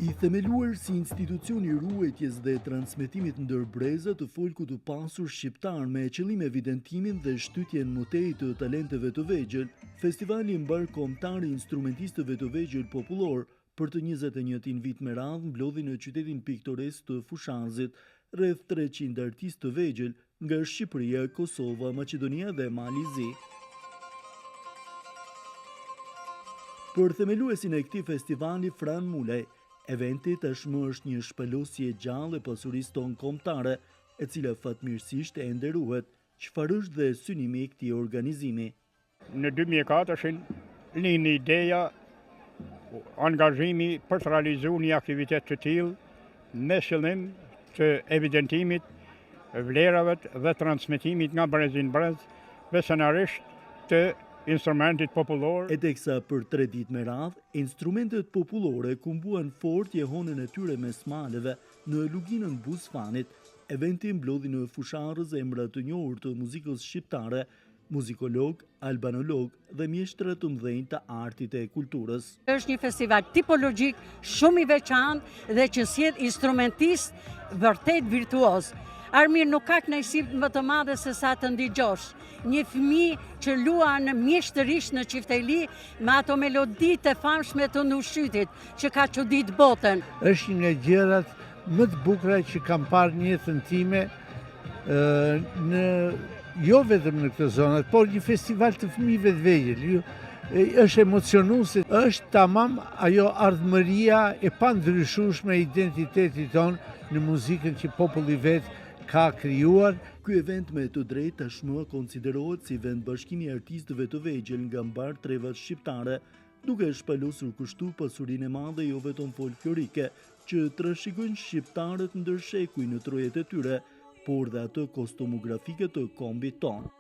I themeluar si institucion I ruajtjes dhe transmetimit ndër breza të folku të pasur shqiptar me qëllim evidentimin dhe shtytjen mutej të talenteve të vegjël, festivali mbar kombëtar I instrumentistëve të vegjël popullor për të 21 vit me radhë mblodhi në qytetin piktoresk të Fushazit rreth 300 artistë të vegjël nga Shqipëria, Kosova, Maqedonia dhe Malizi. Për themeluesin e këtij festivali Fran Mulej, eventi tashmë është një shpëlosje gjallë e pasurisë tonë kombëtare, e cila fatmirësisht ende ruhet. Çfarë është dhe synimi I këtij organizimi? Në 2004 lindi ideja, angazhimi për të realizuar një aktivitet të tillë me qëllim të evidentimit vlerave dhe transmetimit nga brezi në brez, veçanërisht të instrumentit popullor. E teksa për 3 ditë me radhë, instrumentet popullore kumbuan fort jehonën e tyre mes maleve në luginën Buzfanit. Eventi mblodhi në fusharës emra të njohur të muzikës shqiptare, muzikolog, albanolog dhe mjeshtra të mëdhenj të artit e kulturës. Është një festival tipologjik, shumë I veçantë dhe që sjell instrumentist vërtet virtuoz. Armir nuk ka kënaqësi më të madhe se sa të ndigjosh një fëmijë që luan mjeshtërisht në Çifteli me ato melodi të famshme të Nushqytit që ka çudit botën. Është një nga gjërat më të bukura që kam parë në jetën time, jo vetëm në këtë zonë, por një festival të fëmijëve të vegjël. Është emocionuese, është tamam ajo ardhmëria e pandryshueshme e identitetit tonë në muzikën që populli vet ka krijuar. Ky event me të drejtë tashmë konsiderohet si vend bashkimi I artistëve të vegjël nga mbar trevat shqiptare, duke shpalosur kushtu pasurinë e madhe jo vetëm folklorike, që trashëgojnë shqiptarët ndër shekuj në trojet e tyre, por dhe ato kostumografike të kombit tonë.